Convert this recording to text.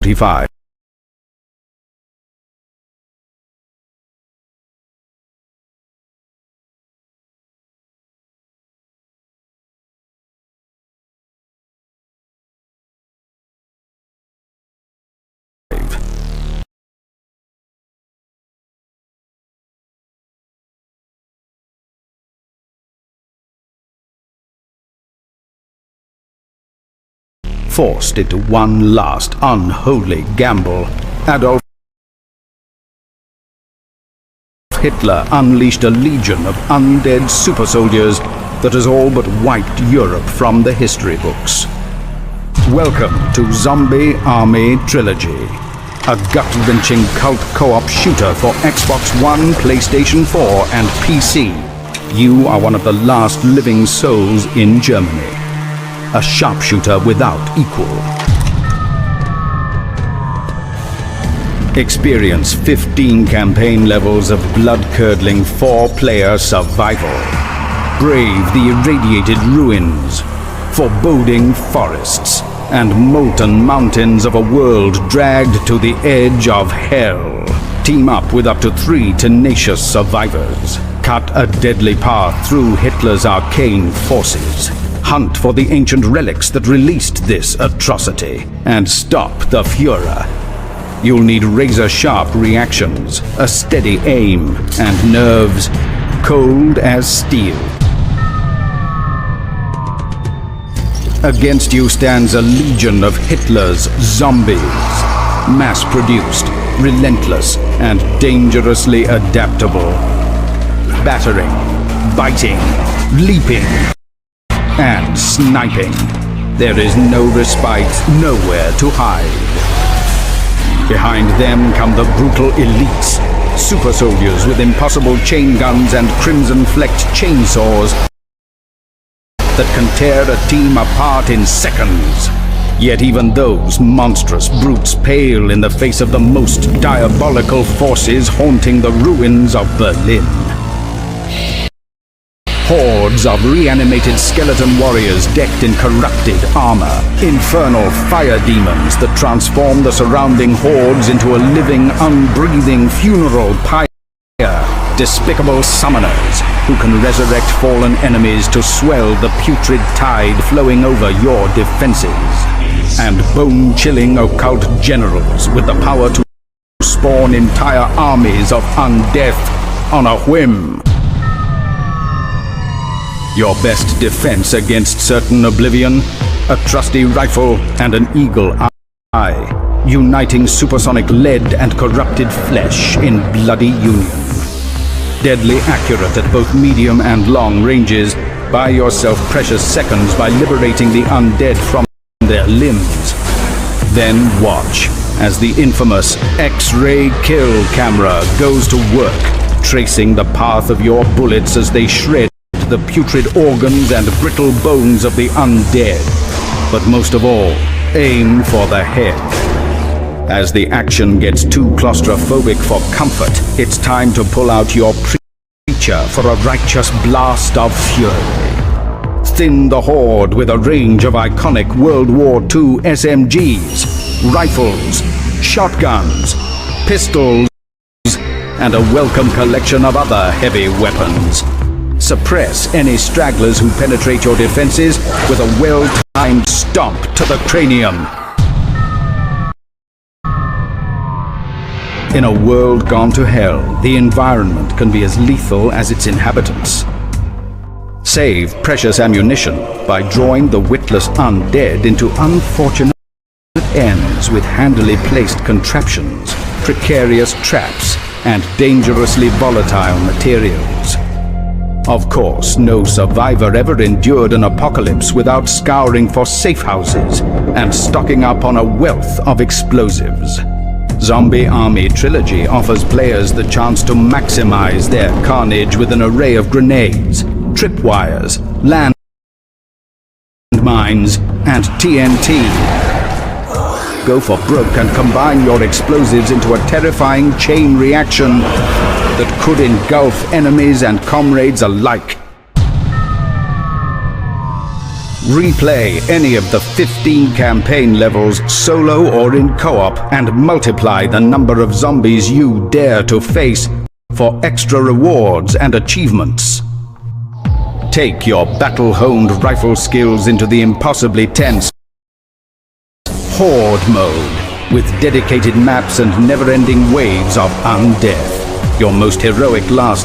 45. Forced into one last unholy gamble, Adolf Hitler unleashed a legion of undead super soldiers that has all but wiped Europe from the history books. Welcome to Zombie Army Trilogy, a gut-wrenching cult co-op shooter for Xbox One, PlayStation 4 and PC. You are one of the last living souls in Germany. A sharpshooter without equal. Experience 15 campaign levels of blood-curdling 4-player survival. Brave the irradiated ruins, foreboding forests, and molten mountains of a world dragged to the edge of hell. Team up with up to 3 tenacious survivors. Cut a deadly path through Hitler's arcane forces. Hunt for the ancient relics that released this atrocity, and stop the Führer. You'll need razor-sharp reactions, a steady aim, and nerves cold as steel. Against you stands a legion of Hitler's zombies, mass-produced, relentless, and dangerously adaptable. Battering, biting, leaping, and sniping. There is no respite, nowhere to hide. Behind them come the brutal elites, super soldiers with impossible chain guns and crimson-flecked chainsaws that can tear a team apart in seconds. Yet even those monstrous brutes pale in the face of the most diabolical forces haunting the ruins of Berlin. Hordes of reanimated skeleton warriors decked in corrupted armor. Infernal fire demons that transform the surrounding hordes into a living, unbreathing funeral pyre. Despicable summoners who can resurrect fallen enemies to swell the putrid tide flowing over your defenses. And bone-chilling occult generals with the power to spawn entire armies of undeath on a whim. Your best defense against certain oblivion, a trusty rifle and an eagle eye, uniting supersonic lead and corrupted flesh in bloody union. Deadly accurate at both medium and long ranges, buy yourself precious seconds by liberating the undead from their limbs. Then watch as the infamous X-ray kill camera goes to work, tracing the path of your bullets as they shred the putrid organs and brittle bones of the undead. But most of all, aim for the head. As the action gets too claustrophobic for comfort, it's time to pull out your preacher for a righteous blast of fury. Thin the horde with a range of iconic World War II SMGs, rifles, shotguns, pistols, and a welcome collection of other heavy weapons. Suppress any stragglers who penetrate your defenses with a well-timed stomp to the cranium. In a world gone to hell, the environment can be as lethal as its inhabitants. Save precious ammunition by drawing the witless undead into unfortunate ends with handily placed contraptions, precarious traps, and dangerously volatile materials. Of course, no survivor ever endured an apocalypse without scouring for safe houses and stocking up on a wealth of explosives. Zombie Army Trilogy offers players the chance to maximize their carnage with an array of grenades, tripwires, landmines, and TNT. Go for broke and combine your explosives into a terrifying chain reaction that could engulf enemies and comrades alike. Replay any of the 15 campaign levels solo or in co-op and multiply the number of zombies you dare to face for extra rewards and achievements. Take your battle-honed rifle skills into the impossibly tense Horde mode, with dedicated maps and never-ending waves of undeath. Your most heroic last